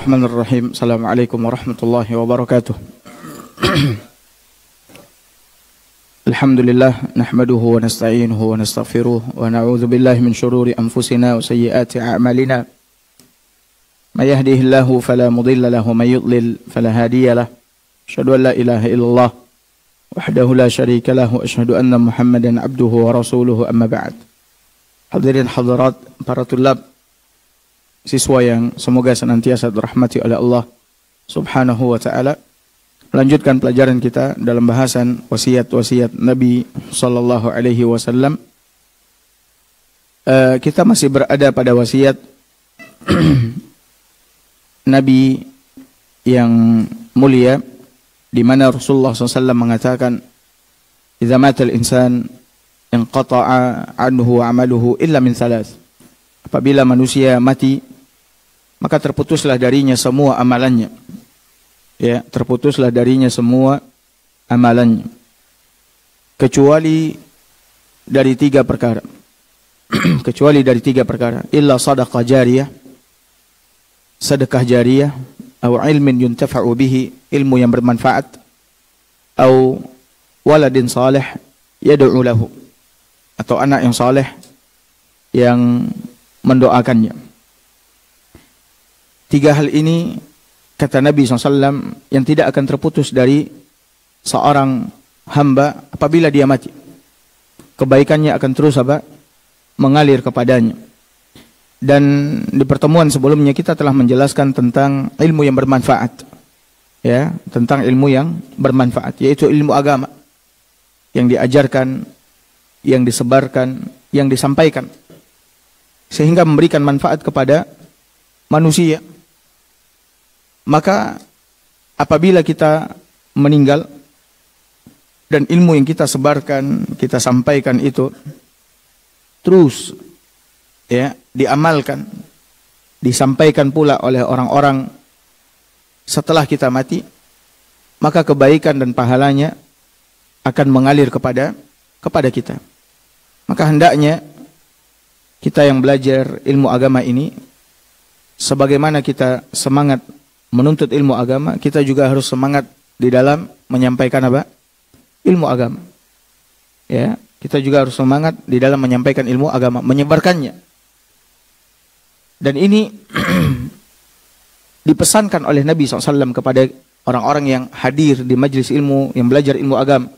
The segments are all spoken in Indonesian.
Bismillahirrahmanirrahim. Assalamualaikum warahmatullahi wabarakatuh. Alhamdulillah nahmaduhu wa nasta'inuhu wa nastaghfiruh wa na'udzu billahi min shururi anfusina wa sayyiati a'malina. May yahdihillahu fala mudilla lahu wa may yudlil fala hadiya lahu. Asyhadu an la ilaha illallah wahdahu la syarika lahu wa asyhadu anna Muhammadan abduhu wa rasuluhu amma ba'd. Hadirin hadirat para tulab, siswa yang semoga senantiasa dirahmati oleh Allah Subhanahu wa taala. Melanjutkan pelajaran kita dalam bahasan wasiat-wasiat Nabi sallallahu alaihi wasallam. Kita masih berada pada wasiat Nabi yang mulia, di mana Rasulullah SAW mengatakan, "Idza mata al-insan inqata'a anhu 'amaluhu illa min thalath." Apabila manusia mati, maka terputuslah darinya semua amalannya. Ya, terputuslah darinya semua amalannya. Kecuali dari tiga perkara. Kecuali dari tiga perkara. Illa sadaqah jariyah, sedekah jariyah, atau ilmin yuntafa'u bihi, ilmu yang bermanfaat, atau waladin salih yad'u lahu, atau anak yang saleh yang mendoakannya. Tiga hal ini, kata Nabi SAW, yang tidak akan terputus dari seorang hamba apabila dia mati. Kebaikannya akan terus mengalir kepadanya. Dan di pertemuan sebelumnya kita telah menjelaskan tentang ilmu yang bermanfaat. Ya, tentang ilmu yang bermanfaat, yaitu ilmu agama yang diajarkan, yang disebarkan, yang disampaikan, sehingga memberikan manfaat kepada manusia. Maka apabila kita meninggal dan ilmu yang kita sebarkan, kita sampaikan itu terus ya diamalkan, disampaikan pula oleh orang-orang setelah kita mati, maka kebaikan dan pahalanya akan mengalir kepada kita. Maka hendaknya kita yang belajar ilmu agama ini, sebagaimana kita semangat menuntut ilmu agama, kita juga harus semangat di dalam menyampaikan ilmu agama. Ya, kita juga harus semangat di dalam menyampaikan ilmu agama, menyebarkannya. Dan ini dipesankan oleh Nabi SAW kepada orang-orang yang hadir di majlis ilmu, yang belajar ilmu agama.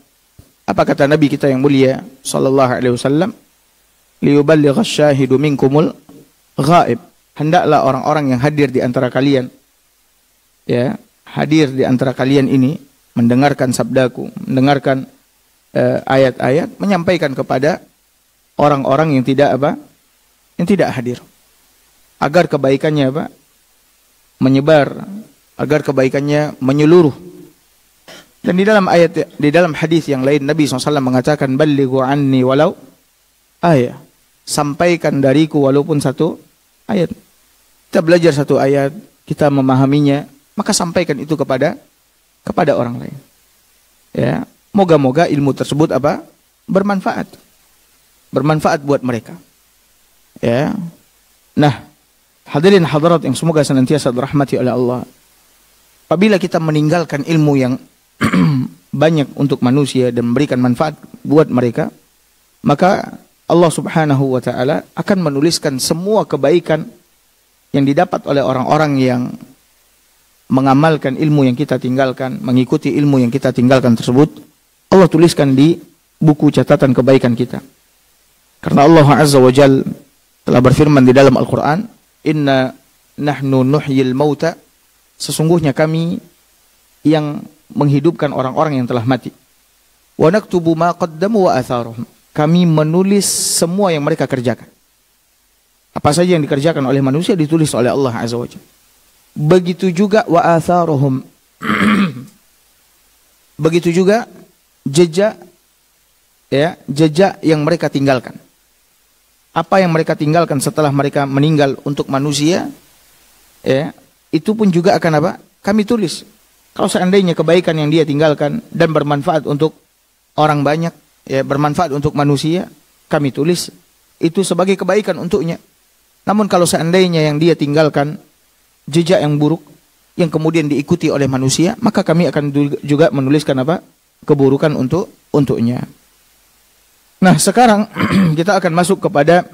Apa kata Nabi kita yang mulia sallallahu alaihi wasallam? Liyuballigh asy-syahidu minkumul ghaib. Hendaklah orang-orang yang hadir di antara kalian, ya, hadir di antara kalian ini mendengarkan sabdaku, mendengarkan ayat-ayat, menyampaikan kepada orang-orang yang tidak yang tidak hadir, agar kebaikannya menyebar, agar kebaikannya menyeluruh. Dan di dalam hadis yang lain Nabi SAW mengatakan, "Ballighu anni walau ayat." Sampaikan dariku walaupun satu ayat. Kita belajar satu ayat, kita memahaminya, maka sampaikan itu kepada orang lain. Ya, moga-moga ilmu tersebut bermanfaat. Bermanfaat buat mereka. Ya. Nah, hadirin hadirat yang semoga senantiasa dirahmati oleh Allah. Apabila kita meninggalkan ilmu yang banyak untuk manusia dan memberikan manfaat buat mereka, maka Allah Subhanahu wa taala akan menuliskan semua kebaikan yang didapat oleh orang-orang yang mengamalkan ilmu yang kita tinggalkan, mengikuti ilmu yang kita tinggalkan tersebut. Allah tuliskan di buku catatan kebaikan kita. Karena Allah Azza wa Jalla telah berfirman di dalam Al-Quran, "Inna nahnu nuhyil mauta." Sesungguhnya kami yang menghidupkan orang-orang yang telah mati. Wa naktubu ma qaddamu wa atharuhum. Kami menulis semua yang mereka kerjakan. Apa saja yang dikerjakan oleh manusia ditulis oleh Allah Azza wa Jalla. Begitu juga wa atharuhum. Begitu juga jejak, ya, jejak yang mereka tinggalkan. Apa yang mereka tinggalkan setelah mereka meninggal untuk manusia, ya, itu pun juga akan kami tulis. Kalau seandainya kebaikan yang dia tinggalkan dan bermanfaat untuk orang banyak, ya, bermanfaat untuk manusia, kami tulis itu sebagai kebaikan untuknya. Namun kalau seandainya yang dia tinggalkan jejak yang buruk, yang kemudian diikuti oleh manusia, maka kami akan juga menuliskan apa? Keburukan untuknya. Nah, sekarang kita akan masuk kepada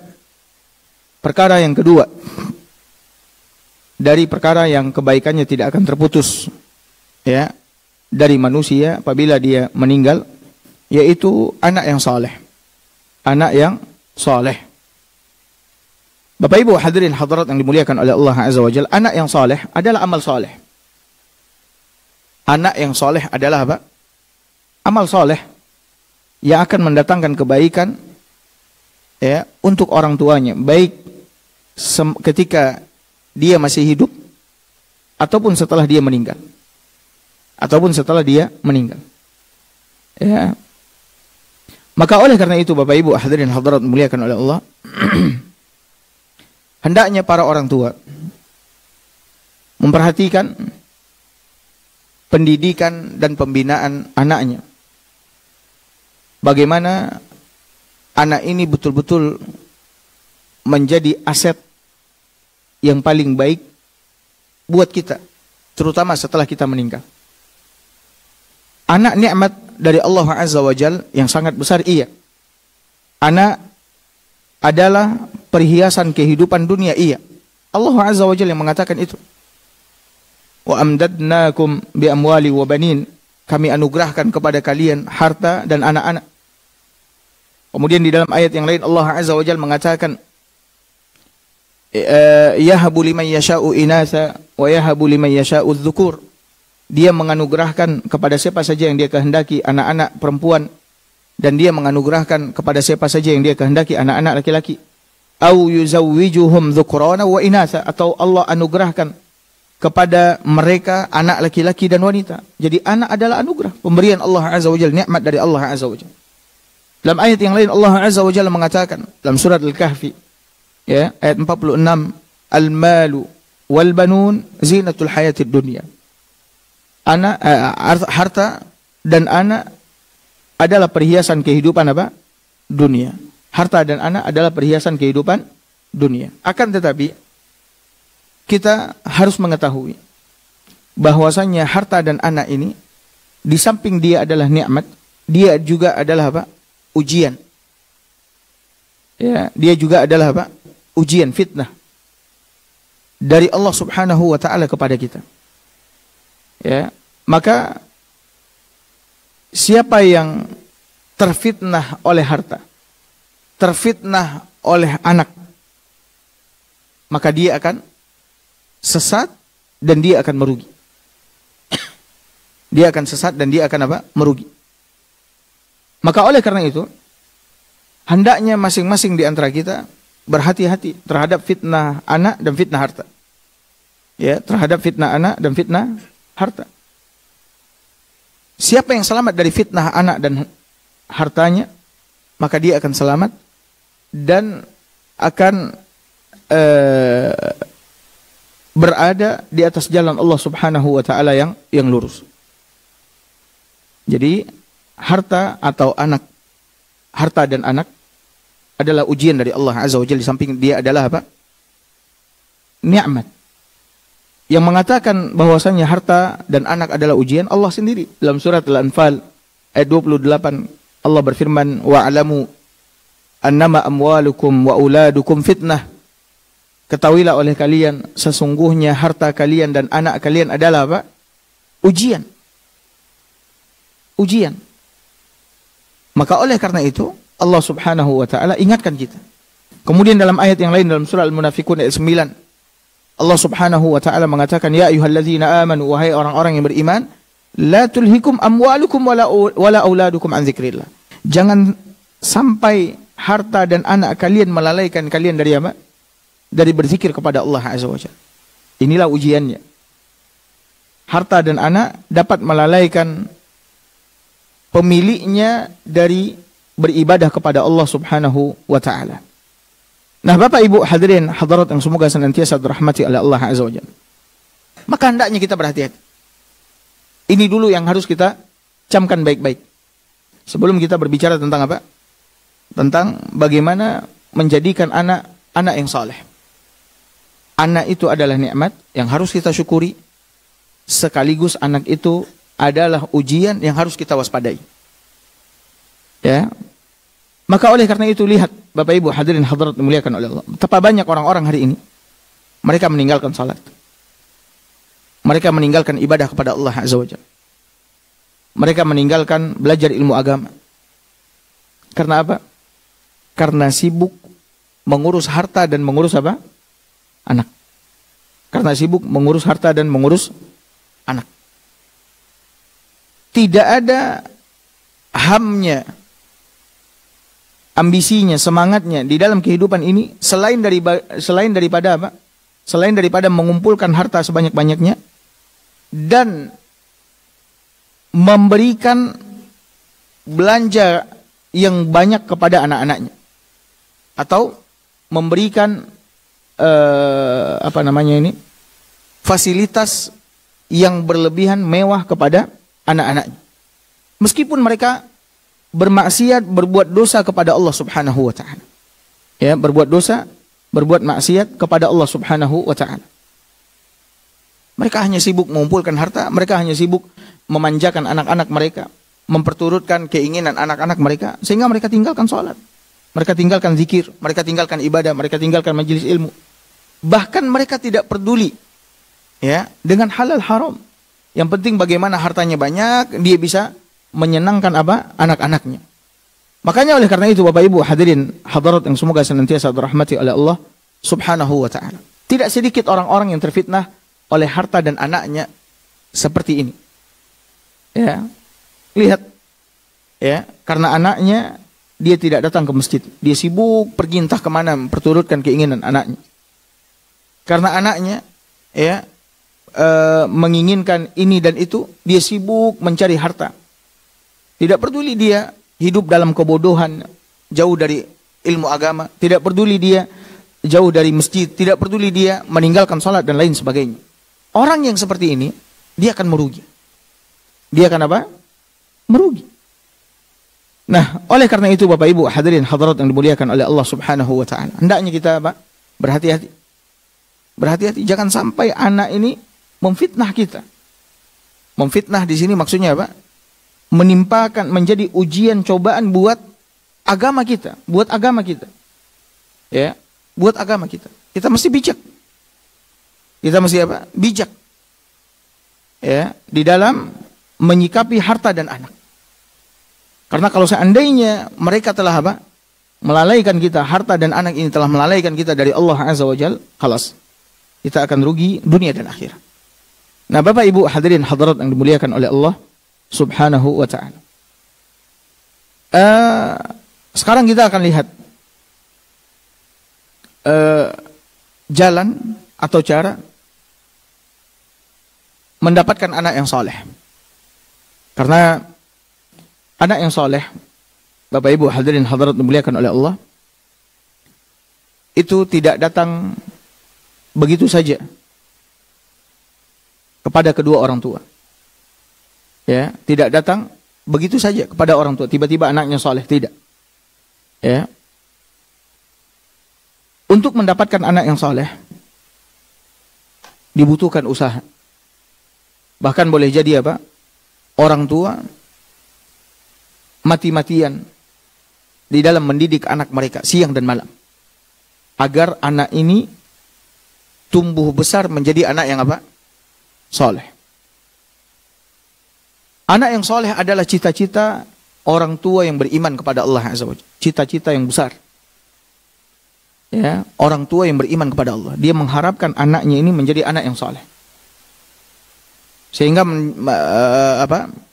perkara yang kedua. Dari perkara yang kebaikannya tidak akan terputus, ya, dari manusia apabila dia meninggal, yaitu anak yang saleh. Anak yang saleh. Bapak Ibu hadirin hadirat yang dimuliakan oleh Allah Azza wa Jalla, anak yang saleh adalah amal saleh. Anak yang saleh adalah apa? Amal saleh yang akan mendatangkan kebaikan, ya, untuk orang tuanya, baik ketika dia masih hidup ataupun setelah dia meninggal. Ataupun setelah dia meninggal. Ya. Maka oleh karena itu Bapak Ibu hadirin hadirat dimuliakan oleh Allah, hendaknya para orang tua memperhatikan pendidikan dan pembinaan anaknya. Bagaimana anak ini betul-betul menjadi aset yang paling baik buat kita, terutama setelah kita meninggal. Anak nikmat dari Allah Azza wa Jalla yang sangat besar, iya. Anak adalah perhiasan kehidupan dunia, iya. Allah Azza wa Jalla yang mengatakan itu. Wa amdadnakum bi amwali wa banin. Kami anugerahkan kepada kalian harta dan anak-anak. Kemudian di dalam ayat yang lain Allah Azza wa Jalla mengatakan, yahabu liman yasha'u inatha wa yahabu liman yasha'u dzukur. Dia menganugerahkan kepada siapa saja yang dia kehendaki anak-anak perempuan, dan dia menganugerahkan kepada siapa saja yang dia kehendaki anak-anak laki-laki. Au yuzawwijuhum dzukrana wa inatha, atau Allah anugerahkan kepada mereka anak laki-laki dan wanita. Jadi anak adalah anugerah, pemberian Allah Azza wa Jalla, nikmat dari Allah Azza wa Jalla. Dalam ayat yang lain Allah Azza wa Jalla mengatakan dalam surat Al-Kahfi, ya, ayat 46, al-malu wal banun zinatul hayatid dunya. Anak, harta dan anak adalah perhiasan kehidupan apa? Dunia. Harta dan anak adalah perhiasan kehidupan dunia. Akan tetapi kita harus mengetahui bahwasanya harta dan anak ini, di samping dia adalah nikmat, dia juga adalah apa? Ujian. Ya, dia juga adalah apa? Ujian, fitnah dari Allah Subhanahu wa taala kepada kita. Ya, maka siapa yang terfitnah oleh harta, terfitnah oleh anak, maka dia akan sesat dan dia akan merugi. Dia akan sesat dan dia akan apa? Merugi. Maka oleh karena itu, hendaknya masing-masing di antara kita berhati-hati terhadap fitnah anak dan fitnah harta. Ya, terhadap fitnah anak dan fitnah harta. Siapa yang selamat dari fitnah anak dan hartanya, maka dia akan selamat dan akan berada di atas jalan Allah Subhanahu wa taala yang lurus. Jadi harta atau anak, harta dan anak adalah ujian dari Allah Azza wa Jalla, di samping dia adalah apa? Nikmat. Yang mengatakan bahwasanya harta dan anak adalah ujian Allah sendiri. Dalam surat Al-Anfal ayat 28 Allah berfirman, wa'alamu annama amwalukum wa auladukum fitnah. Ketahuilah oleh kalian sesungguhnya harta kalian dan anak kalian adalah apa? Ujian. Ujian. Maka oleh karena itu Allah Subhanahu wa taala ingatkan kita. Kemudian dalam ayat yang lain dalam surah Al-Munafiqun ayat 9 Allah Subhanahu wa taala mengatakan, ya ayyuhalladzina amanu, wahai orang-orang yang beriman, la tulhikum amwalukum wala auladukum an dzikrillah. Jangan sampai harta dan anak kalian melalaikan kalian dari apa? Dari berzikir kepada Allah Azza wa Jalla. Inilah ujiannya. Harta dan anak dapat melalaikan pemiliknya dari beribadah kepada Allah Subhanahu wa taala. Nah, Bapak Ibu hadirin hadirat yang semoga senantiasa dirahmati oleh Allah Azza wa Jalla. Maka hendaknya kita berhati-hati. Ini dulu yang harus kita camkan baik-baik. Sebelum kita berbicara tentang apa? Tentang bagaimana menjadikan anak yang saleh. Anak itu adalah nikmat yang harus kita syukuri. sekaligus anak itu adalah ujian yang harus kita waspadai. Ya. Maka oleh karena itu lihat Bapak Ibu hadirin hadirat dimuliakan oleh Allah. Betapa banyak orang-orang hari ini mereka meninggalkan salat. Mereka meninggalkan ibadah kepada Allah Azza wa Jalla. Mereka meninggalkan belajar ilmu agama. Karena apa? Karena sibuk mengurus harta dan mengurus apa? Anak. Karena sibuk mengurus harta dan mengurus anak. Tidak ada hamnya, ambisinya, semangatnya di dalam kehidupan ini selain daripada apa? Selain daripada mengumpulkan harta sebanyak-banyaknya dan memberikan belanja yang banyak kepada anak-anaknya, atau memberikan fasilitas yang berlebihan mewah kepada anak-anaknya. Meskipun mereka bermaksiat, berbuat dosa kepada Allah Subhanahu wa taala. Ya, berbuat dosa, berbuat maksiat kepada Allah Subhanahu wa taala. Mereka hanya sibuk mengumpulkan harta, mereka hanya sibuk memanjakan anak-anak mereka, memperturutkan keinginan anak-anak mereka, sehingga mereka tinggalkan salat. Mereka tinggalkan zikir, mereka tinggalkan ibadah, mereka tinggalkan majelis ilmu. Bahkan mereka tidak peduli ya dengan halal haram. Yang penting bagaimana hartanya banyak, dia bisa menyenangkan apa? Anak-anaknya. Makanya oleh karena itu Bapak Ibu hadirin hadirat yang semoga senantiasa dirahmati oleh Allah Subhanahu wa taala. Tidak sedikit orang-orang yang terfitnah oleh harta dan anaknya seperti ini. Ya. Lihat. Ya, karena anaknya dia tidak datang ke masjid. Dia sibuk pergi entah kemana memperturutkan keinginan anaknya. Karena anaknya ya menginginkan ini dan itu, dia sibuk mencari harta. Tidak peduli dia hidup dalam kebodohan, jauh dari ilmu agama, tidak peduli dia jauh dari masjid, tidak peduli dia meninggalkan salat dan lain sebagainya. Orang yang seperti ini, dia akan merugi. Dia akan apa? Merugi. Nah, oleh karena itu Bapak Ibu hadirin hadirat yang dimuliakan oleh Allah Subhanahu wa taala, hendaknya kita apa? Berhati-hati. Berhati-hati, jangan sampai anak ini memfitnah kita. Memfitnah di sini maksudnya apa? Menimpakan, menjadi ujian cobaan buat agama kita, buat agama kita. Ya, buat agama kita. Kita mesti bijak. Kita mesti apa? Bijak. Ya, di dalam menyikapi harta dan anak. Karena kalau seandainya mereka telah apa? Melalaikan kita, harta dan anak ini telah melalaikan kita dari Allah Azza wa Jalla, khalas. Kita akan rugi dunia dan akhirat. Nah, Bapak Ibu hadirin hadirat yang dimuliakan oleh Allah Subhanahu wa ta'ala. Sekarang kita akan lihat jalan atau cara mendapatkan anak yang soleh. Karena anak yang soleh, Bapak Ibu hadirin hadirat dimuliakan oleh Allah, itu tidak datang begitu saja kepada kedua orang tua. Ya, tidak datang begitu saja kepada orang tua. Tiba-tiba anaknya soleh, tidak. Ya. Untuk mendapatkan anak yang soleh, dibutuhkan usaha. Bahkan boleh jadi apa? Orang tua mati-matian di dalam mendidik anak mereka siang dan malam, agar anak ini tumbuh besar menjadi anak yang apa? Soleh. Anak yang soleh adalah cita-cita orang tua yang beriman kepada Allah Azza wa Jalla. Cita-cita yang besar. Ya, orang tua yang beriman kepada Allah, dia mengharapkan anaknya ini menjadi anak yang soleh. Sehingga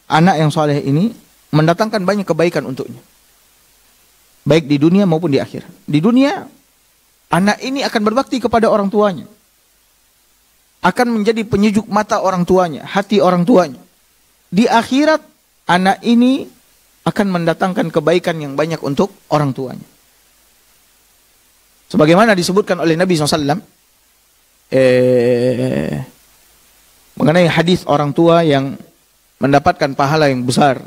anak yang soleh ini mendatangkan banyak kebaikan untuknya. Baik di dunia maupun di akhirat. Di dunia, anak ini akan berbakti kepada orang tuanya. Akan menjadi penyejuk mata orang tuanya, hati orang tuanya. Di akhirat, anak ini akan mendatangkan kebaikan yang banyak untuk orang tuanya. Sebagaimana disebutkan oleh Nabi SAW mengenai hadis orang tua yang mendapatkan pahala yang besar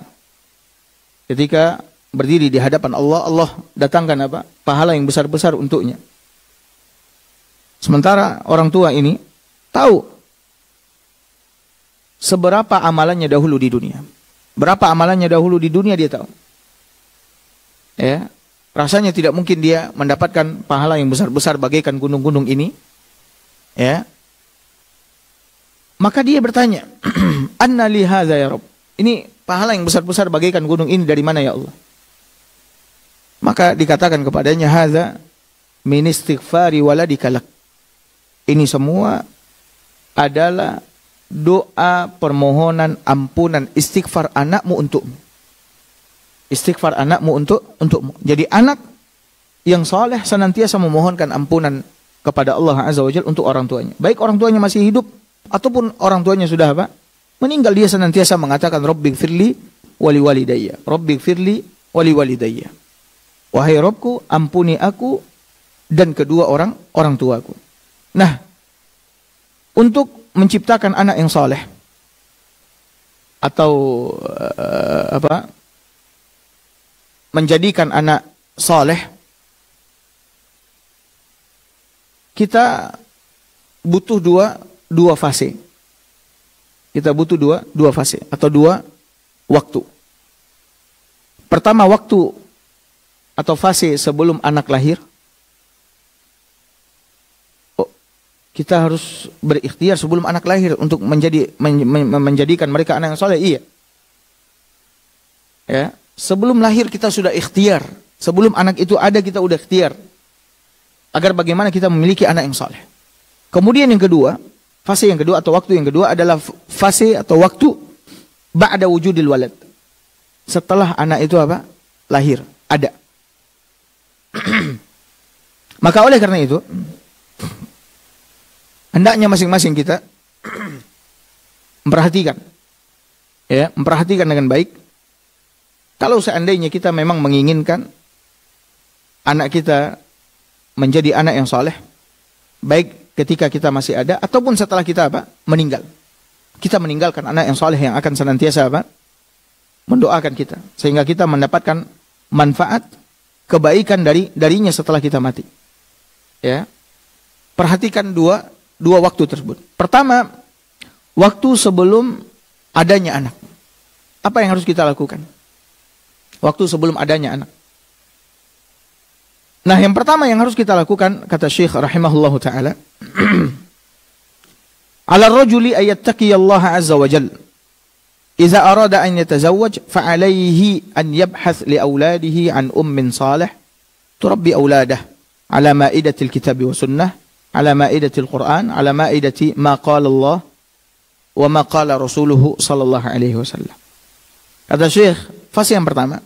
ketika berdiri di hadapan Allah, Allah datangkan apa? Pahala yang besar-besar untuknya. Sementara orang tua ini tahu seberapa amalannya dahulu di dunia. Berapa amalannya dahulu di dunia dia tahu. Ya, rasanya tidak mungkin dia mendapatkan pahala yang besar-besar bagaikan gunung-gunung ini. Ya. Maka dia bertanya, "Anna li hadza ya Rabb?" Ini pahala yang besar-besar bagaikan gunung ini dari mana ya Allah? Maka dikatakan kepadanya, "Hadza min istighfari waladika lak." Ini semua adalah doa permohonan ampunan istighfar anakmu untukmu. Istighfar anakmu untukmu. Jadi anak yang saleh senantiasa memohonkan ampunan kepada Allah Azza wa Jalla untuk orang tuanya. Baik orang tuanya masih hidup ataupun orang tuanya sudah apa? Meninggal, dia senantiasa mengatakan Rabbighfirli wali walidayya. Rabbighfirli wali walidayya. Wahai Rabbku, ampuni aku dan kedua orang tuaku. Nah, untuk menciptakan anak yang saleh atau menjadikan anak saleh, kita butuh dua fase. Kita butuh dua fase atau dua waktu. Pertama, waktu atau fase sebelum anak lahir. Kita harus berikhtiar sebelum anak lahir untuk menjadikan mereka anak yang soleh. Iya. Ya, sebelum lahir kita sudah ikhtiar. Sebelum anak itu ada kita sudah ikhtiar. Agar bagaimana kita memiliki anak yang soleh. Kemudian yang kedua, fase yang kedua atau waktu yang kedua adalah fase atau waktu ba'da wujudil walad. Setelah anak itu apa? Lahir, ada. Maka oleh karena itu, hendaknya masing-masing kita memperhatikan dengan baik. Kalau seandainya kita memang menginginkan anak kita menjadi anak yang soleh, baik ketika kita masih ada ataupun setelah kita meninggal, kita meninggalkan anak yang soleh yang akan senantiasa mendoakan kita, sehingga kita mendapatkan manfaat kebaikan darinya setelah kita mati. Ya, perhatikan dua waktu tersebut. Pertama, waktu sebelum adanya anak. Apa yang harus kita lakukan? Waktu sebelum adanya anak. Nah, yang pertama yang harus kita lakukan, kata Syekh rahimahullahu taala, "Ala ar-rajuli ay yattaqiyallaha azza wa jalla. Idza arada an yatazawwaj fa alayhi an yabhath li auladihi an ummin salih turabbi auladah ala ma'idatil kitabi wa sunnah." Ala ma'idatil Quran, ala ma'idati ma qala Allah wa ma qala Rasuluhu sallallahu alaihi wasallam. Kata Syekh, fase yang pertama,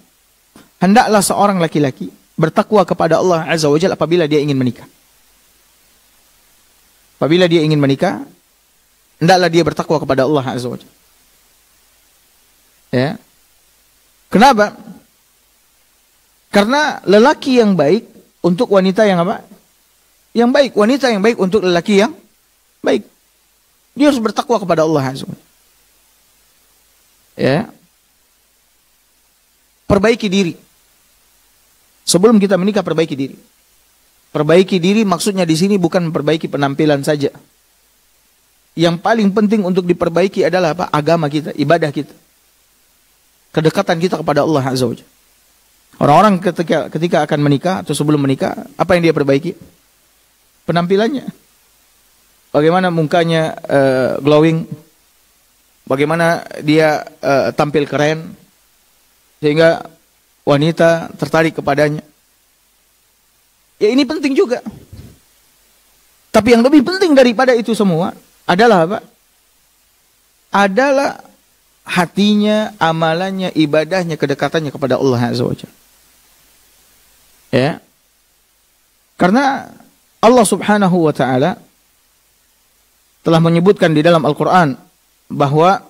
hendaklah seorang laki-laki bertakwa kepada Allah Azza wa Jalla apabila dia ingin menikah. Apabila dia ingin menikah, hendaklah dia bertakwa kepada Allah Azza wa Jalla. Ya. Kenapa? Karena lelaki yang baik untuk wanita yang apa? Yang baik, wanita yang baik untuk lelaki yang baik. Dia harus bertakwa kepada Allah Azza wa Jalla. Ya. Perbaiki diri. Sebelum kita menikah, perbaiki diri. Perbaiki diri maksudnya di sini bukan memperbaiki penampilan saja. Yang paling penting untuk diperbaiki adalah apa? Agama kita, ibadah kita. Kedekatan kita kepada Allah Azza wa Jalla. Orang-orang ketika akan menikah atau sebelum menikah, apa yang dia perbaiki? Penampilannya. Bagaimana mukanya glowing. Bagaimana dia tampil keren. Sehingga wanita tertarik kepadanya. Ya, ini penting juga. Tapi yang lebih penting daripada itu semua adalah apa? Adalah hatinya, amalannya, ibadahnya, kedekatannya kepada Allah Azza wa Jalla. Ya. Karena Allah Subhanahu wa taala telah menyebutkan di dalam Al-Qur'an bahwa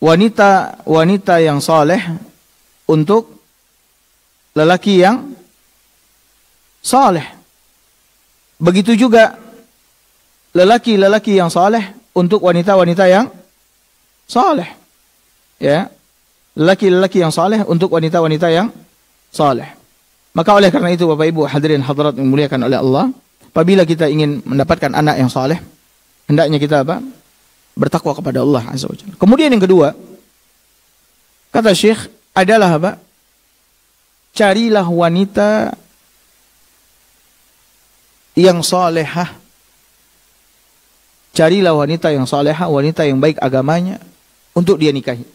wanita yang saleh untuk lelaki yang saleh. Begitu juga lelaki-lelaki yang saleh untuk wanita-wanita yang saleh. Ya. Lelaki-lelaki yang saleh untuk wanita-wanita yang saleh. Maka oleh karena itu Bapak Ibu hadirin hadirat yang dimuliakan oleh Allah, apabila kita ingin mendapatkan anak yang saleh, hendaknya kita apa? bertakwa kepada Allah Azza wa Jalla. Kemudian yang kedua, kata Syekh adalah apa? Carilah wanita yang salehah. Carilah wanita yang salehah, wanita yang baik agamanya untuk dia nikahi.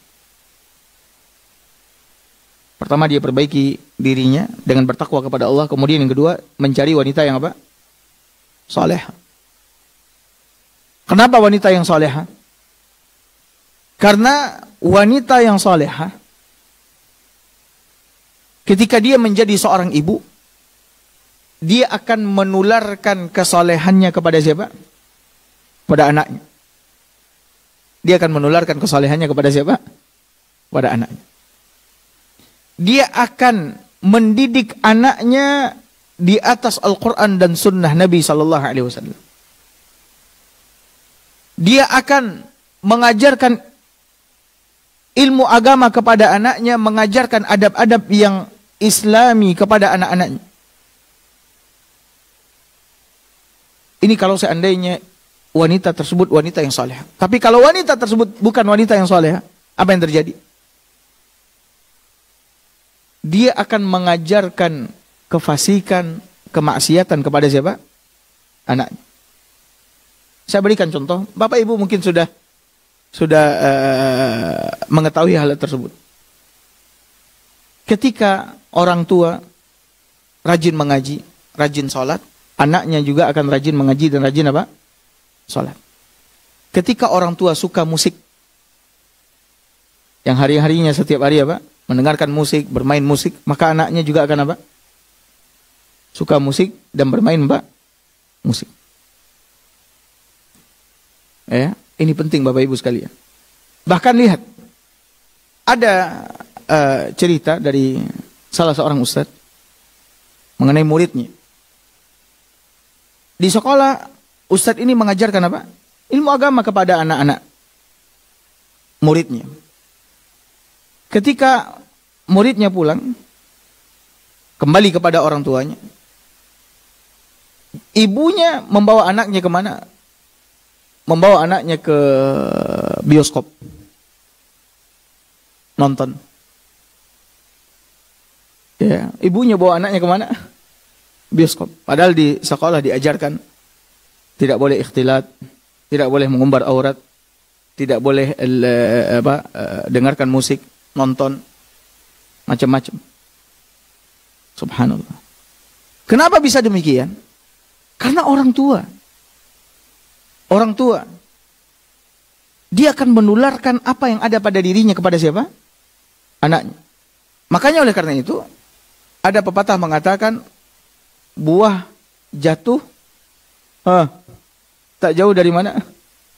Pertama, dia perbaiki dirinya dengan bertakwa kepada Allah. Kemudian yang kedua, mencari wanita yang apa? Salehah. Kenapa wanita yang salehah? Karena wanita yang salehah, ketika dia menjadi seorang ibu, dia akan menularkan kesalehannya kepada siapa? Pada anaknya. Dia akan menularkan kesalehannya kepada siapa? Pada anaknya. Dia akan mendidik anaknya di atas Al-Quran dan Sunnah Nabi SAW. Dia akan mengajarkan ilmu agama kepada anaknya, mengajarkan adab-adab yang Islami kepada anak-anaknya. Ini kalau seandainya wanita tersebut wanita yang saleh. Tapi kalau wanita tersebut bukan wanita yang saleh, apa yang terjadi? Dia akan mengajarkan kefasikan, kemaksiatan kepada siapa? Anaknya. Saya berikan contoh. Bapak Ibu mungkin sudah mengetahui hal tersebut. Ketika orang tua rajin mengaji, rajin sholat, anaknya juga akan rajin mengaji dan rajin apa? Sholat. Ketika orang tua suka musik, yang hari-harinya setiap hari apa? Mendengarkan musik, bermain musik, maka anaknya juga akan apa? Suka musik dan bermain apa? Musik. Ya, ini penting Bapak Ibu sekalian. Bahkan lihat, ada cerita dari salah seorang ustadz mengenai muridnya. Di sekolah, ustadz ini mengajarkan apa? Ilmu agama kepada anak-anak muridnya. Ketika muridnya pulang, kembali kepada orang tuanya, ibunya membawa anaknya kemana? Membawa anaknya ke bioskop. Nonton. Ya, ibunya bawa anaknya kemana? Bioskop. Padahal di sekolah diajarkan tidak boleh ikhtilat, tidak boleh mengumbar aurat, tidak boleh dengarkan musik, nonton, macam-macam. Subhanallah. Kenapa bisa demikian? Karena orang tua. Orang tua, dia akan menularkan apa yang ada pada dirinya kepada siapa? Anaknya. Makanya oleh karena itu, ada pepatah mengatakan, buah jatuh, tak jauh dari mana?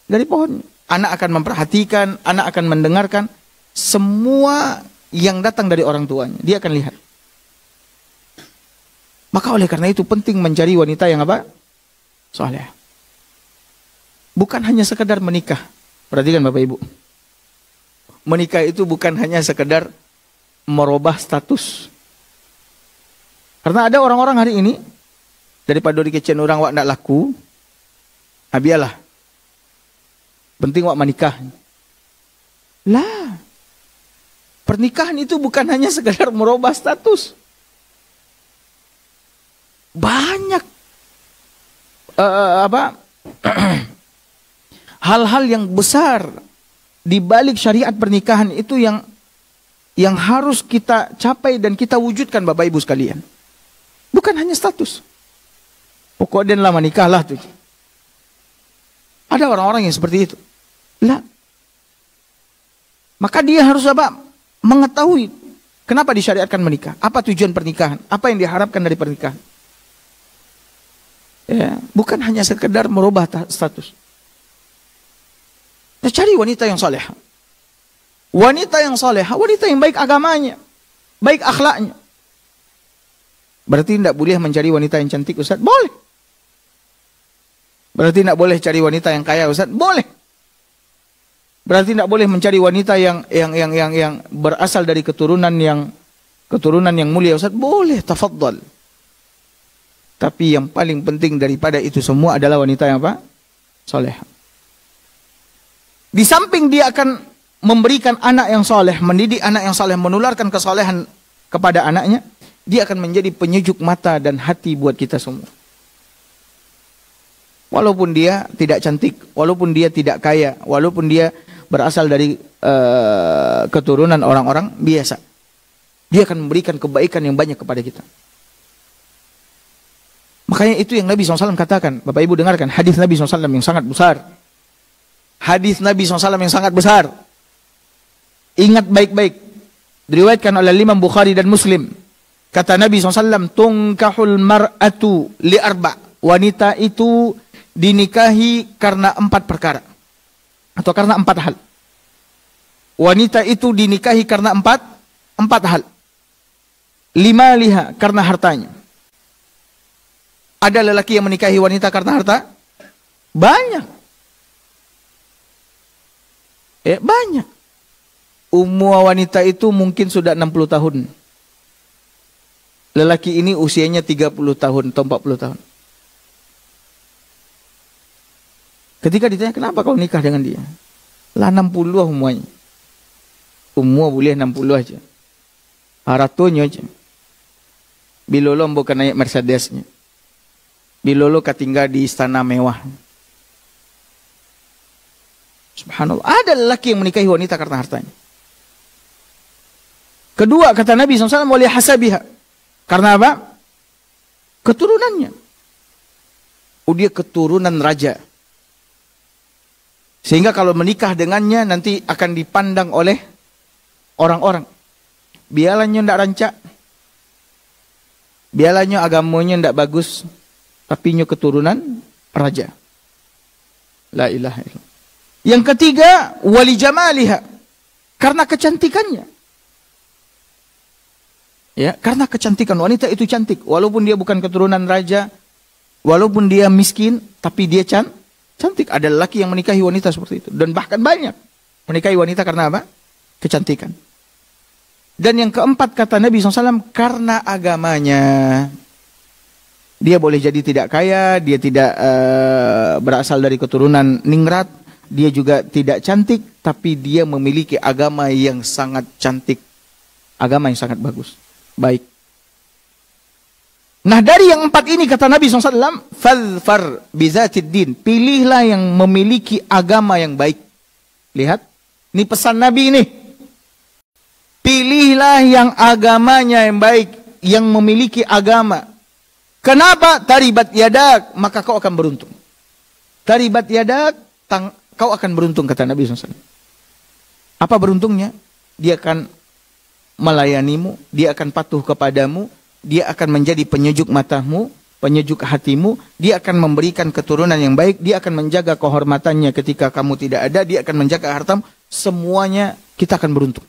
Dari pohon. Anak akan memperhatikan, anak akan mendengarkan, semua yang datang dari orang tuanya. Dia akan lihat. Maka oleh karena itu penting mencari wanita yang apa? Saleh. Bukan hanya sekedar menikah. Perhatikan Bapak Ibu. Menikah itu bukan hanya sekedar merubah status. Karena ada orang-orang hari ini, daripada dikecen orang wak nak laku, biarlah. Penting wak menikah. Lah. Pernikahan itu bukan hanya sekedar merubah status. Banyak hal-hal yang besar di balik syariat pernikahan itu yang harus kita capai dan kita wujudkan Bapak Ibu sekalian. Bukan hanya status. Pokoknya lama nikahlah tuh. Ada orang-orang yang seperti itu. Lah. Maka dia harus apa? Mengetahui kenapa disyariatkan menikah. Apa tujuan pernikahan? Apa yang diharapkan dari pernikahan? Ya, bukan hanya sekedar merubah status. Kita cari wanita yang salehah. Wanita yang salehah, wanita yang baik agamanya, baik akhlaknya. Berarti tidak boleh mencari wanita yang cantik, Ustaz? Boleh. Berarti tidak boleh cari wanita yang kaya, Ustaz? Boleh. Berarti tidak boleh mencari wanita yang berasal dari keturunan yang mulia, Ustaz? Boleh, tafadhal. Tapi yang paling penting daripada itu semua adalah wanita yang apa? Salehah. Di samping dia akan memberikan anak yang soleh, mendidik anak yang soleh, menularkan kesolehan kepada anaknya, dia akan menjadi penyejuk mata dan hati buat kita semua. Walaupun dia tidak cantik, walaupun dia tidak kaya, walaupun dia berasal dari keturunan orang-orang biasa, dia akan memberikan kebaikan yang banyak kepada kita. Makanya itu yang Nabi SAW katakan. Bapak Ibu dengarkan hadis Nabi SAW yang sangat besar. Hadis Nabi SAW yang sangat besar. Ingat baik-baik. Diriwayatkan oleh Imam Bukhari dan Muslim. Kata Nabi SAW, tunkahul mar'atu li'arba. Wanita itu dinikahi karena 4 perkara. Atau karena 4 hal. Wanita itu dinikahi karena 4 hal. 5 liha karena hartanya. Ada lelaki yang menikahi wanita karena harta? Banyak. Banyak. Umur wanita itu mungkin sudah 60 tahun. Lelaki ini usianya 30 tahun atau 40 tahun. Ketika ditanya, kenapa kau nikah dengan dia? Lah 60 umurnya. Umur boleh 60 aja. Haratonya aja. Bilolo bukan naik Mercedesnya. Bilolo tinggal di istana mewah. Subhanallah. Ada lelaki yang menikahi wanita karena hartanya. Kedua, kata Nabi SAW, wali hasabiha. Karena apa? Keturunannya. Dia keturunan raja. Sehingga kalau menikah dengannya nanti akan dipandang oleh orang-orang. Biarlah ndak rancak. Biarlah agamanya ndak bagus. Tapi nyo keturunan raja. La ilaha illallah. Yang ketiga, wali jamaliha. Karena kecantikannya. Ya, karena kecantikan. Wanita itu cantik. Walaupun dia bukan keturunan raja. Walaupun dia miskin. Tapi dia cantik. Ada lelaki yang menikahi wanita seperti itu. Dan bahkan banyak. Menikahi wanita karena apa? Kecantikan. Dan yang keempat kata Nabi SAW. Karena agamanya. Dia boleh jadi tidak kaya, dia tidak berasal dari keturunan ningrat, dia juga tidak cantik, tapi dia memiliki agama yang sangat cantik, agama yang sangat bagus, baik. Nah dari yang 4 ini kata Nabi SAW, fadfar bizatid din, pilihlah yang memiliki agama yang baik. Lihat, ini pesan Nabi ini. Pilihlah yang agamanya yang baik, yang memiliki agama. Kenapa? Taribat yadak, maka kau akan beruntung. Taribat yadak, kau akan beruntung, kata Nabi SAW. Apa beruntungnya? Dia akan melayanimu, dia akan patuh kepadamu, dia akan menjadi penyejuk matamu, penyejuk hatimu, dia akan memberikan keturunan yang baik, dia akan menjaga kehormatannya ketika kamu tidak ada, dia akan menjaga hartamu, semuanya kita akan beruntung.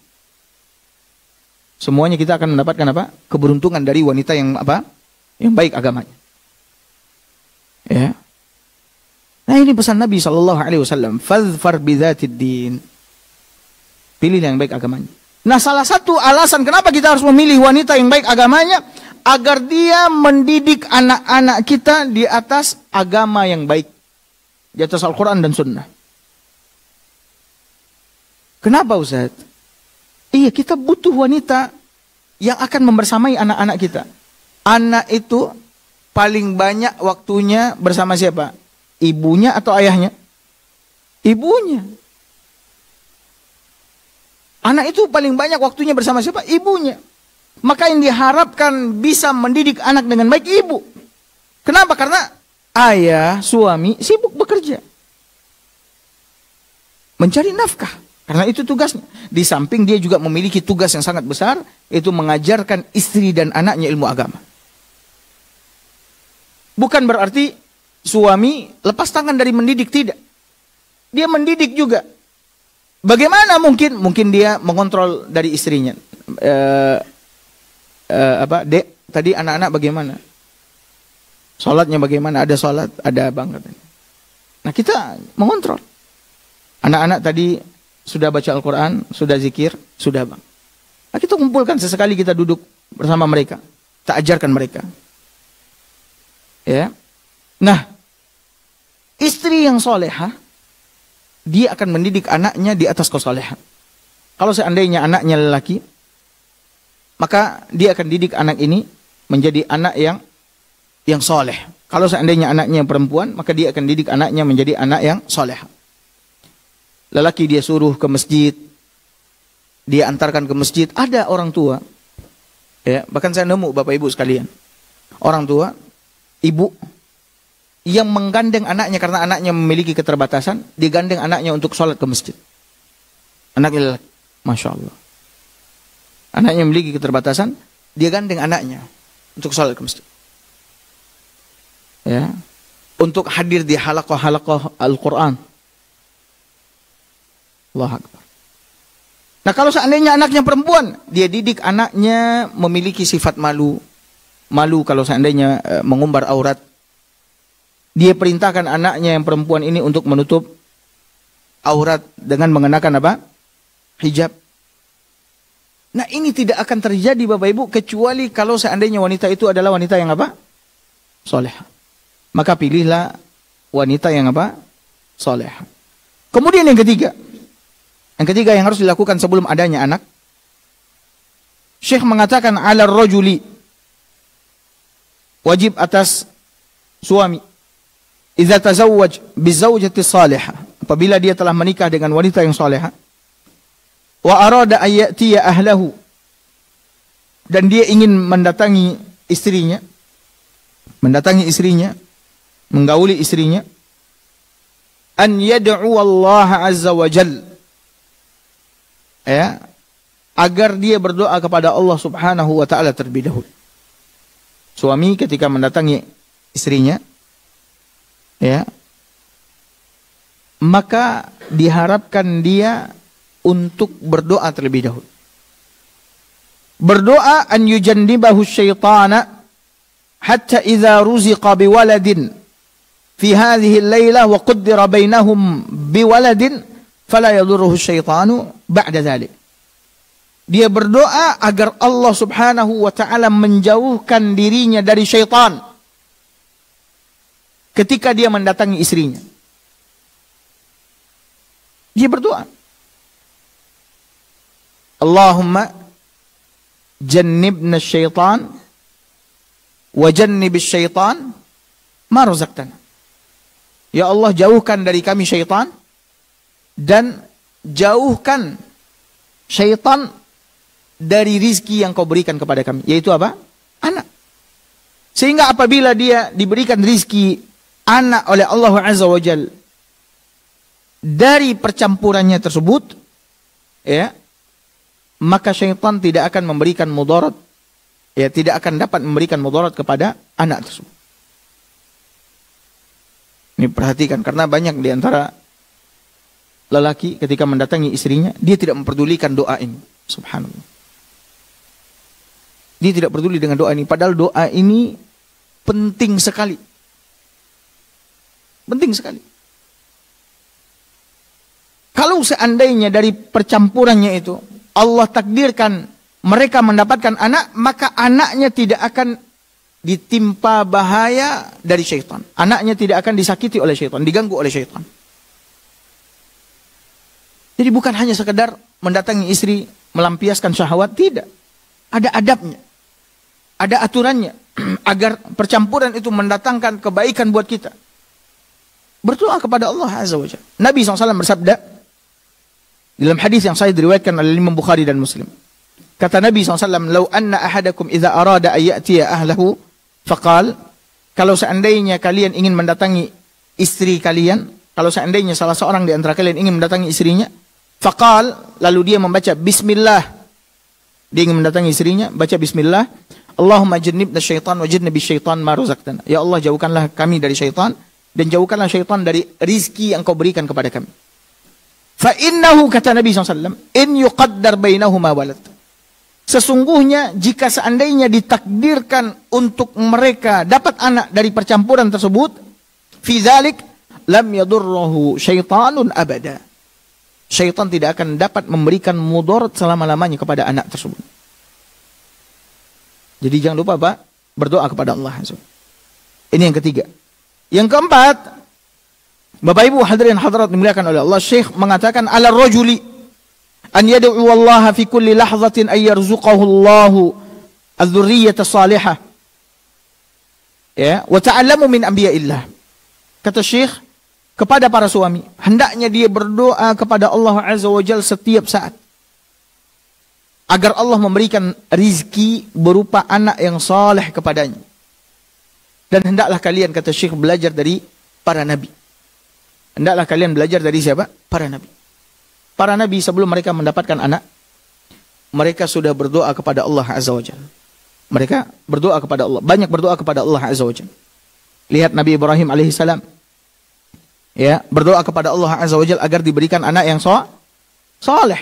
Semuanya kita akan mendapatkan apa? Keberuntungan dari wanita yang apa? Yang baik agamanya. Ya. Nah ini pesan Nabi SAW. Fadfar bidzatid din. Pilih yang baik agamanya. Nah salah satu alasan kenapa kita harus memilih wanita yang baik agamanya. Agar dia mendidik anak-anak kita di atas agama yang baik. Di atas Al-Quran dan Sunnah. Kenapa Ustaz? Iya kita butuh wanita yang akan membersamai anak-anak kita. Anak itu paling banyak waktunya bersama siapa? Ibunya atau ayahnya? Ibunya. Anak itu paling banyak waktunya bersama siapa? Ibunya. Maka yang diharapkan bisa mendidik anak dengan baik ibu. Kenapa? Karena ayah, suami sibuk bekerja. Mencari nafkah. Karena itu tugasnya. Di samping dia juga memiliki tugas yang sangat besar. Itu mengajarkan istri dan anaknya ilmu agama. Bukan berarti suami lepas tangan dari mendidik, tidak. Dia mendidik juga. Bagaimana mungkin? Mungkin dia mengontrol dari istrinya. Dek, tadi anak-anak bagaimana? Sholatnya bagaimana? Ada sholat, ada abang katanya. Nah kita mengontrol. Anak-anak tadi sudah baca Al-Quran, sudah zikir, sudah bang. Nah, kita kumpulkan sesekali kita duduk bersama mereka. Kita ajarkan mereka. Ya. Nah, istri yang solehah dia akan mendidik anaknya di atas kesalehan. Kalau seandainya anaknya lelaki, maka dia akan didik anak ini menjadi anak yang soleh. Kalau seandainya anaknya perempuan, maka dia akan didik anaknya menjadi anak yang soleh. Lelaki dia suruh ke masjid, dia antarkan ke masjid. Ada orang tua, ya, bahkan saya nemu bapak ibu sekalian, orang tua, ibu yang menggandeng anaknya karena anaknya memiliki keterbatasan, digandeng anaknya untuk sholat ke masjid. Anaknya lelaki, masya Allah. Anaknya memiliki keterbatasan, dia gandeng anaknya untuk sholat ke masjid. Ya, untuk hadir di halaqah-halaqah Al-Quran. Allahu Akbar. Nah, kalau seandainya anaknya perempuan, dia didik anaknya memiliki sifat malu. Malu kalau seandainya mengumbar aurat. Dia perintahkan anaknya yang perempuan ini untuk menutup aurat dengan mengenakan apa? Hijab. Nah, ini tidak akan terjadi Bapak Ibu kecuali kalau seandainya wanita itu adalah wanita yang apa? Solehah. Maka pilihlah wanita yang apa? Solehah. Kemudian yang ketiga. Yang ketiga yang harus dilakukan sebelum adanya anak. Syekh mengatakan ala rajuli, wajib atas suami, idza tazawwaj bizawjati salihah, apabila dia telah menikah dengan wanita yang salihah, wa arada an ya'tiya ahlahu, dan dia ingin mendatangi istrinya, menggauli istrinya, an yad'u Allah azza wa jalla, ya, agar dia berdoa kepada Allah Subhanahu wa taala terlebih dahulu. Suami ketika mendatangi istrinya, ya, maka diharapkan dia untuk berdoa terlebih dahulu. Berdoa an yujannibahu syaitana hatta idza ruziqa biwaladin fi hadhihi al-lailah wa qaddara bainahum biwaladin fala yadurruhu syaitanu ba'da dzalik. Dia berdoa agar Allah Subhanahu wa taala menjauhkan dirinya dari syaitan ketika dia mendatangi istrinya. Dia berdoa, Allahumma jannibna syaitan wa jannibis syaitan ma razaqtana. Ya Allah, jauhkan dari kami syaitan dan jauhkan syaitan dari rizki yang kau berikan kepada kami, yaitu apa? Anak. Sehingga apabila dia diberikan rizki anak oleh Allah Azza wa Jal, dari percampurannya tersebut, ya, maka syaitan tidak akan memberikan mudarat, ya, tidak akan dapat memberikan mudarat kepada anak tersebut. Ini perhatikan, karena banyak di antara lelaki ketika mendatangi istrinya, dia tidak memperdulikan doa ini. Subhanallah. Dia tidak peduli dengan doa ini. Padahal doa ini penting sekali. Penting sekali. Kalau seandainya dari percampurannya itu Allah takdirkan mereka mendapatkan anak, maka anaknya tidak akan ditimpa bahaya dari syaitan. Anaknya tidak akan disakiti oleh syaitan, diganggu oleh syaitan. Jadi bukan hanya sekedar mendatangi istri, melampiaskan syahwat, tidak. Ada adabnya, ada aturannya, agar percampuran itu mendatangkan kebaikan buat kita. Berdoa kepada Allah Azza wa Jalla. Nabi SAW bersabda, dalam hadis yang sahih diriwayatkan oleh Imam Bukhari dan Muslim. Kata Nabi SAW, "Lau anna ahadakum idza arada an ya'tiya ahlahu, faqal," kalau seandainya kalian ingin mendatangi istri kalian, kalau seandainya salah seorang di antara kalian ingin mendatangi istrinya, faqal, lalu dia membaca bismillah. Dia ingin mendatangi istrinya, baca bismillah. Allahumma jannibna syaitan wa jannibis syaitan ma razaqtana. Ya Allah, jauhkanlah kami dari syaitan dan jauhkanlah syaitan dari rizki yang kau berikan kepada kami. Fa innahu, kata Nabi SAW, in yuqaddar bainahuma walad. Sesungguhnya jika seandainya ditakdirkan untuk mereka dapat anak dari percampuran tersebut, fi dzalik lam yadurruhu syaitanun abada. Syaitan tidak akan dapat memberikan mudarat selama-lamanya kepada anak tersebut. Jadi jangan lupa Pak, berdoa kepada Allah. Ini yang ketiga. Yang keempat, Bapak Ibu hadirin hadirat dimuliakan oleh Allah, Syekh mengatakan ala rajuli an yad'u Allah fi kulli lahzatin ay yarzuqahu Allah adz-dzurriyyata salihah. Ya, wa ta'allamu min anbiya'illah. Kata Syekh, kepada para suami, hendaknya dia berdoa kepada Allah Azza wa Jalla setiap saat agar Allah memberikan rizki berupa anak yang saleh kepadanya. Dan hendaklah kalian, kata Syekh, belajar dari para nabi. Hendaklah kalian belajar dari siapa? Para nabi. Para nabi sebelum mereka mendapatkan anak, mereka sudah berdoa kepada Allah Azza wa Jalla. Mereka berdoa kepada Allah, banyak berdoa kepada Allah Azza wa Jalla. Lihat Nabi Ibrahim alaihissalam, ya, berdoa kepada Allah Azza wa Jalla agar diberikan anak yang saleh.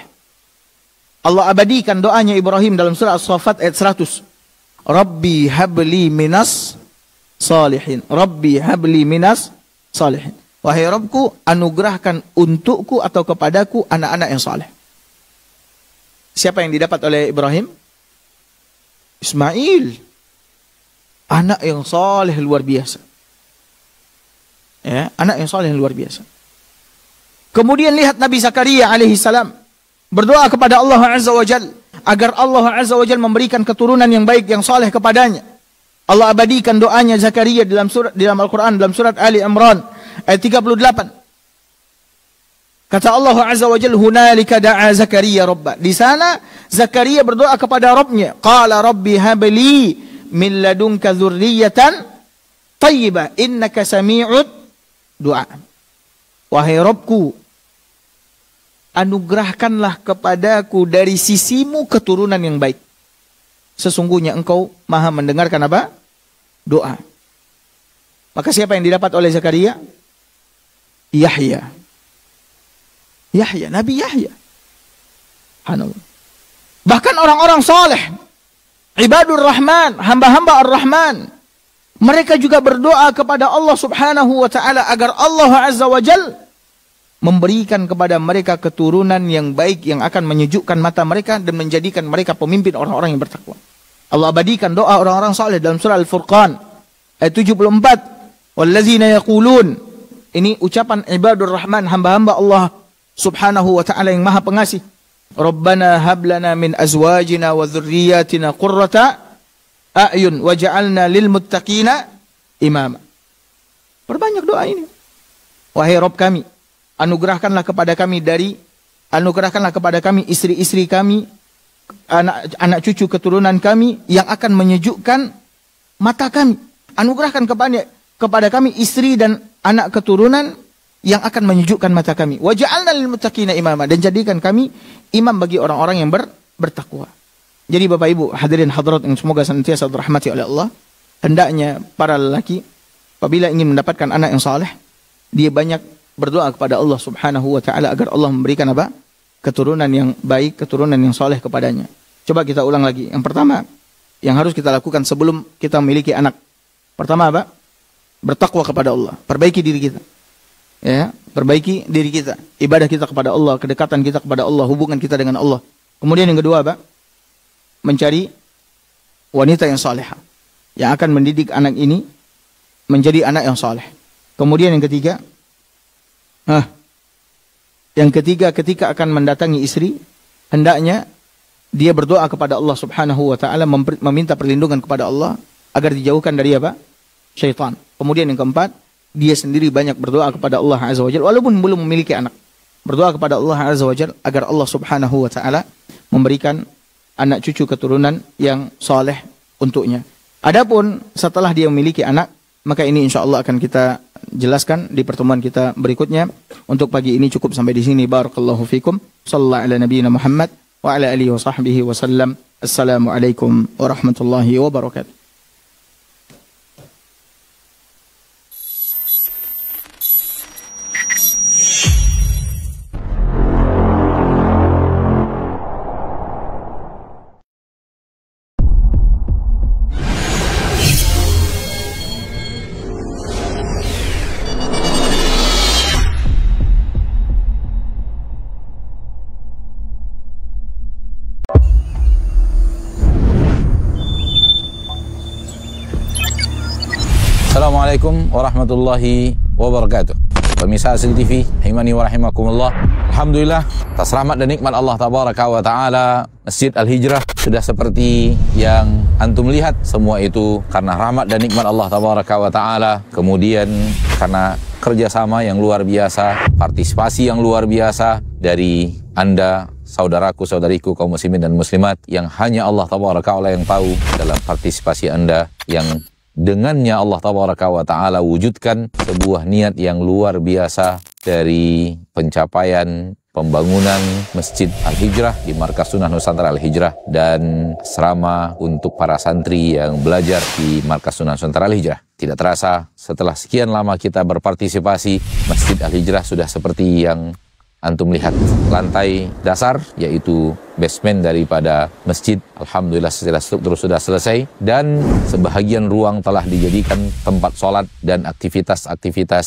Allah abadikan doanya Ibrahim dalam surah As-Saffat ayat 100. Rabbi habli minas salihin. Rabbi habli minas salihin. Wahai Rabbku, anugerahkan untukku atau kepadaku anak-anak yang saleh. Siapa yang didapat oleh Ibrahim? Ismail. Anak yang saleh luar biasa. Ya, anak yang saleh luar biasa. Kemudian lihat Nabi Zakaria alaihissalam berdoa kepada Allah Azza wa Jalla agar Allah Azza wa Jalla memberikan keturunan yang baik, yang saleh kepadanya. Allah abadikan doanya Zakaria dalam Al-Quran, dalam surat Ali Imran ayat 38. Kata Allah Azza wa Jalla, hunalika da'a Zakaria rabbah. Di sana Zakaria berdoa kepada Rabbnya. Qala rabbi habli min ladunka dzurriyyatan thayyibah innaka sami'ud du'a. Wahai Rabbku, anugerahkanlah kepadaku dari sisimu keturunan yang baik. Sesungguhnya engkau maha mendengarkan apa? Doa. Maka siapa yang didapat oleh Zakaria? Yahya. Yahya, Nabi Yahya. Subhanallah. Bahkan orang-orang saleh, ibadur Rahman, hamba-hamba Ar-Rahman, mereka juga berdoa kepada Allah Subhanahu wa taala agar Allah Azza wa Jalla memberikan kepada mereka keturunan yang baik yang akan menyejukkan mata mereka dan menjadikan mereka pemimpin orang-orang yang bertakwa. Allah abadikan doa orang-orang saleh dalam surah Al-Furqan ayat 74. Wallazina yaqulun, ini ucapan ibadur Rahman, hamba-hamba Allah Subhanahu wa taala yang Maha Pengasih. Rabbana hab lana min azwajina wa dzurriyyatina qurrata a'yun waj'alna lil muttaqina imama. Perbanyak doa ini. Wahai Rabb kami, anugerahkanlah kepada kami istri-istri kami, anak cucu keturunan kami yang akan menyejukkan mata kami. Anugerahkan kepada kami istri dan anak keturunan yang akan menyejukkan mata kami. Waj'alna lil muttaqina imama, dan jadikan kami imam bagi orang-orang yang bertakwa. Jadi Bapak Ibu hadirin hadirat yang semoga senantiasa dirahmati oleh Allah, hendaknya para lelaki apabila ingin mendapatkan anak yang saleh, dia banyak berdoa kepada Allah Subhanahu wa taala agar Allah memberikan apa? Keturunan yang baik, keturunan yang saleh kepadanya. Coba kita ulang lagi. Yang pertama yang harus kita lakukan sebelum kita memiliki anak. Pertama apa? Bertakwa kepada Allah. Perbaiki diri kita. Ya, perbaiki diri kita. Ibadah kita kepada Allah, kedekatan kita kepada Allah, hubungan kita dengan Allah. Kemudian yang kedua apa? Mencari wanita yang salehah yang akan mendidik anak ini menjadi anak yang saleh. Kemudian yang ketiga, ketika akan mendatangi istri, hendaknya dia berdoa kepada Allah Subhanahu wa taala, meminta perlindungan kepada Allah agar dijauhkan dari apa? Syaitan. Kemudian yang keempat, dia sendiri banyak berdoa kepada Allah Azza wa Jalla walaupun belum memiliki anak. Berdoa kepada Allah Azza wa Jalla agar Allah Subhanahu wa taala memberikan anak cucu keturunan yang saleh untuknya. Adapun setelah dia memiliki anak, maka ini insyaallah akan kita jelaskan di pertemuan kita berikutnya. Untuk pagi ini cukup sampai di sini. Barakallahu fikum. Sallallahu ala nabiyyina Muhammad wa ala alihi wa sahbihi wa sallam. Assalamualaikum warahmatullahi wabarakatuh. Assalamualaikum warahmatullahi wabarakatuh. Pemirsa Hasil TV, rahimani wa rahimakumullah. Alhamdulillah, atas rahmat dan nikmat Allah tabaraka wa taala, Masjid Al-Hijrah sudah seperti yang antum lihat. Semua itu karena rahmat dan nikmat Allah tabaraka wa taala. Kemudian karena kerjasama yang luar biasa, partisipasi yang luar biasa dari Anda, saudaraku, saudariku, kaum muslimin dan muslimat, yang hanya Allah tabaraka wa taala yang tahu dalam partisipasi Anda, yang dengannya Allah tabaraka wa ta'ala wujudkan sebuah niat yang luar biasa dari pencapaian pembangunan Masjid Al-Hijrah di Markas Sunnah Nusantara Al-Hijrah dan asrama untuk para santri yang belajar di Markas Sunnah Nusantara Al-Hijrah. Tidak terasa setelah sekian lama kita berpartisipasi, Masjid Al-Hijrah sudah seperti yang antum lihat. Lantai dasar, yaitu basement daripada masjid, alhamdulillah secara struktur sudah selesai, dan sebahagian ruang telah dijadikan tempat sholat dan aktivitas-aktivitas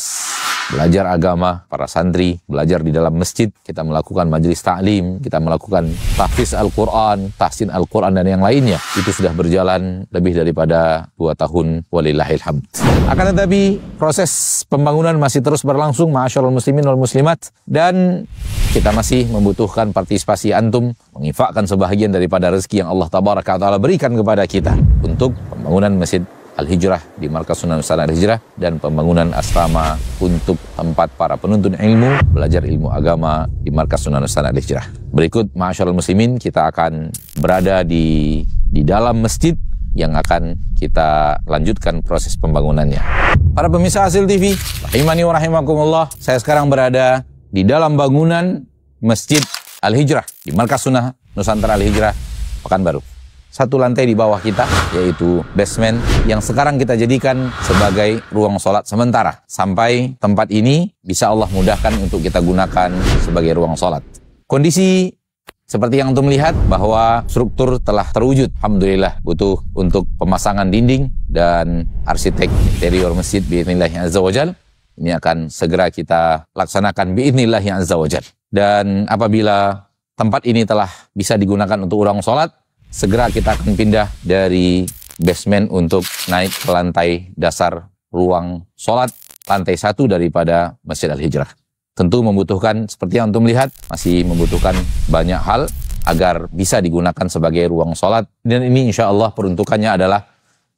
belajar agama. Para santri belajar di dalam masjid, kita melakukan majelis ta'lim, kita melakukan tahfiz Al-Quran, tahsin Al-Quran dan yang lainnya. Itu sudah berjalan lebih daripada 2 tahun, walillahil hamd. Akan tetapi proses pembangunan masih terus berlangsung, ma'asyiral muslimin wal muslimat, dan kita masih membutuhkan partisipasi antum, menginfakkan sebahagian daripada rezeki yang Allah tabaraka wa taala berikan kepada kita untuk pembangunan Masjid Al-Hijrah di Markas Sunnah Nusantara Al-Hijrah dan pembangunan asrama untuk tempat para penuntut ilmu belajar ilmu agama di Markas Sunnah Nusantara Al-Hijrah. Berikut ma'asyiral muslimin, kita akan berada di dalam masjid yang akan kita lanjutkan proses pembangunannya. Para pemirsa Hasil TV, rahimani wa rahimakumullah, saya sekarang berada di dalam bangunan Masjid Al-Hijrah di Markas Sunnah Nusantara Al-Hijrah Pekanbaru. 1 lantai di bawah kita, yaitu basement, yang sekarang kita jadikan sebagai ruang sholat sementara sampai tempat ini bisa Allah mudahkan untuk kita gunakan sebagai ruang sholat. Kondisi seperti yang antum lihat bahwa struktur telah terwujud, alhamdulillah. Butuh untuk pemasangan dinding dan arsitek interior masjid biidznillah azza wajal. Ini akan segera kita laksanakan biidznillah azza wajal. Dan apabila tempat ini telah bisa digunakan untuk ruang sholat, segera kita akan pindah dari basement untuk naik ke lantai dasar ruang sholat, lantai 1 daripada Masjid Al-Hijrah. Tentu membutuhkan, seperti yang antum lihat, masih membutuhkan banyak hal agar bisa digunakan sebagai ruang sholat. Dan ini insya Allah peruntukannya adalah,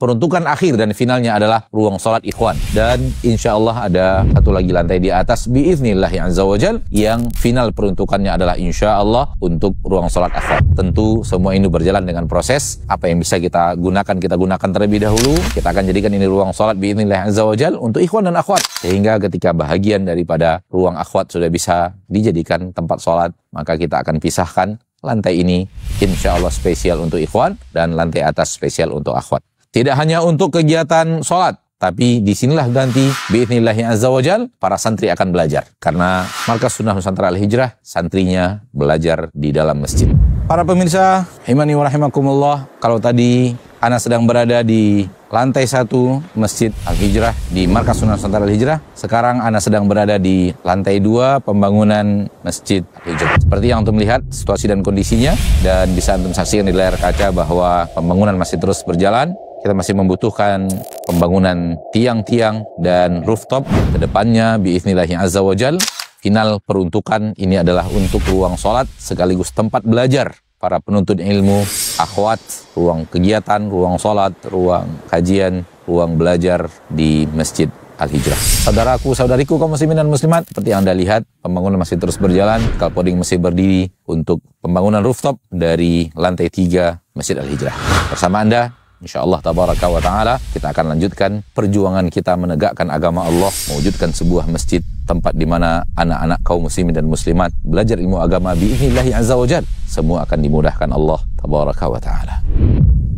peruntukan akhir dan finalnya adalah ruang sholat ikhwan. Dan insya Allah ada 1 lagi lantai di atas biiznillahi azza wajal yang final peruntukannya adalah insya Allah untuk ruang sholat akhwat. Tentu semua ini berjalan dengan proses. Apa yang bisa kita gunakan terlebih dahulu. Kita akan jadikan ini ruang sholat biiznillahi azza wajal untuk ikhwan dan akhwat. Sehingga ketika bahagian daripada ruang akhwat sudah bisa dijadikan tempat sholat, maka kita akan pisahkan lantai ini insya Allah spesial untuk ikhwan dan lantai atas spesial untuk akhwat. Tidak hanya untuk kegiatan sholat, tapi disinilah nanti biidznillahi azza wajal para santri akan belajar. Karena Markas Sunnah Nusantara Al-Hijrah, santrinya belajar di dalam masjid. Para pemirsa, rahimani wa rahimakumullah, kalau tadi ana sedang berada di lantai 1 Masjid Al-Hijrah di Markas Sunnah Nusantara Al-Hijrah, sekarang ana sedang berada di lantai 2 pembangunan Masjid Al-Hijrah. Seperti yang antum lihat situasi dan kondisinya, dan bisa antum saksikan di layar kaca bahwa pembangunan masih terus berjalan. Kita masih membutuhkan pembangunan tiang-tiang dan rooftop. Kedepannya biiznillahi azza wajal, final peruntukan ini adalah untuk ruang sholat sekaligus tempat belajar para penuntut ilmu, akhwat, ruang kegiatan, ruang sholat, ruang kajian, ruang belajar di Masjid Al-Hijrah. Saudaraku, saudariku, kaum muslimin dan muslimat, seperti yang Anda lihat, pembangunan masih terus berjalan. Scaffolding masih berdiri untuk pembangunan rooftop dari lantai 3 Masjid Al-Hijrah. Bersama Anda, insyaallah tabaraka wa ta'ala, kita akan lanjutkan perjuangan kita menegakkan agama Allah, mewujudkan sebuah masjid, tempat di mana anak-anak kaum muslimin dan muslimat belajar ilmu agama biiznillahi azza wajal. Semua akan dimudahkan Allah tabaraka wa ta'ala.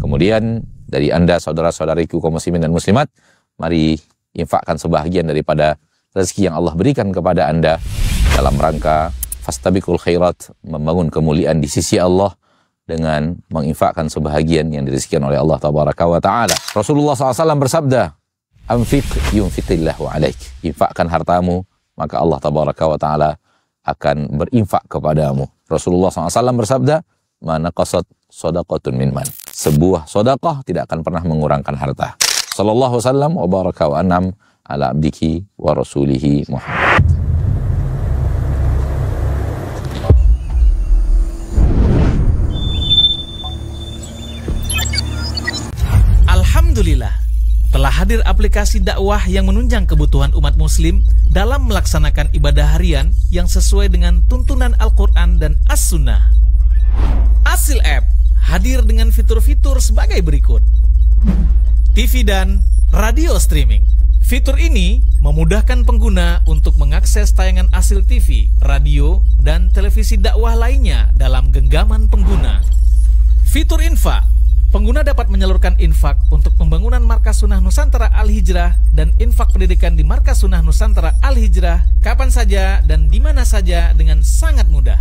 Kemudian dari Anda, saudara-saudariku kaum muslimin dan muslimat, mari infakkan sebahagian daripada rezeki yang Allah berikan kepada Anda dalam rangka fastabiqul khairat, membangun kemuliaan di sisi Allah dengan menginfakkan sebahagian yang dirizkikan oleh Allah tabaraka wa ta'ala. Rasulullah SAW bersabda, anfiq yunfiqillahu alaik. Infakkan hartamu, maka Allah tabaraka wa ta'ala akan berinfak kepadamu. Rasulullah SAW bersabda, ma naqasat shadaqatun min man. Sebuah sedekah tidak akan pernah mengurangkan harta. Sallallahu wasallam wa baraka wa anam ala abdihi wa rasulihi Muhammad. Alhamdulillah, telah hadir aplikasi dakwah yang menunjang kebutuhan umat muslim dalam melaksanakan ibadah harian yang sesuai dengan tuntunan Al-Quran dan As-Sunnah. Asil App hadir dengan fitur-fitur sebagai berikut: TV dan radio streaming. Fitur ini memudahkan pengguna untuk mengakses tayangan Asil TV, radio, dan televisi dakwah lainnya dalam genggaman pengguna. Fitur infak. Pengguna dapat menyalurkan infak untuk pembangunan Markas Sunnah Nusantara Al-Hijrah dan infak pendidikan di Markas Sunnah Nusantara Al-Hijrah kapan saja dan di mana saja dengan sangat mudah.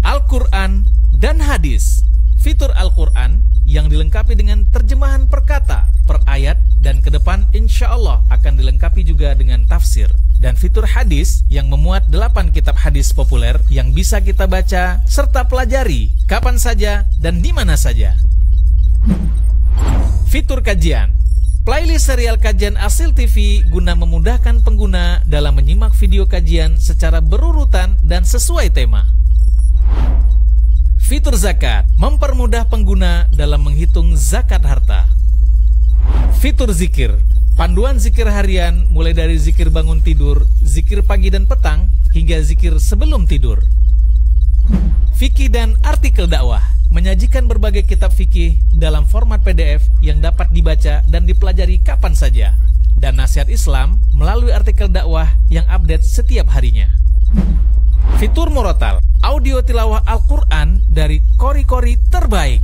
Al-Quran dan Hadis. Fitur Al-Quran yang dilengkapi dengan terjemahan per kata, per ayat, dan ke depan insya Allah akan dilengkapi juga dengan tafsir. Dan fitur hadis yang memuat 8 kitab hadis populer yang bisa kita baca serta pelajari kapan saja dan di mana saja. Fitur kajian. Playlist serial kajian Asil TV guna memudahkan pengguna dalam menyimak video kajian secara berurutan dan sesuai tema. Fitur zakat. Mempermudah pengguna dalam menghitung zakat harta. Fitur zikir. Panduan zikir harian mulai dari zikir bangun tidur, zikir pagi dan petang, hingga zikir sebelum tidur. Fikih dan artikel dakwah. Menyajikan berbagai kitab fikih dalam format PDF yang dapat dibaca dan dipelajari kapan saja. Dan nasihat Islam melalui artikel dakwah yang update setiap harinya. Fitur Murotal. Audio tilawah Al-Quran dari kori-kori terbaik.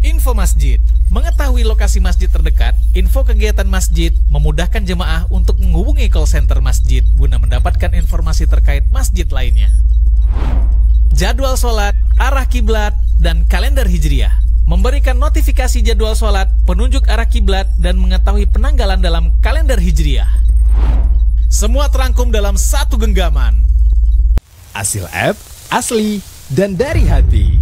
Info masjid. Mengetahui lokasi masjid terdekat, info kegiatan masjid, memudahkan jemaah untuk menghubungi call center masjid guna mendapatkan informasi terkait masjid lainnya. Jadwal sholat, arah kiblat, dan kalender hijriah. Memberikan notifikasi jadwal sholat, penunjuk arah kiblat, dan mengetahui penanggalan dalam kalender hijriah. Semua terangkum dalam satu genggaman. Asil App, asli dan dari hati.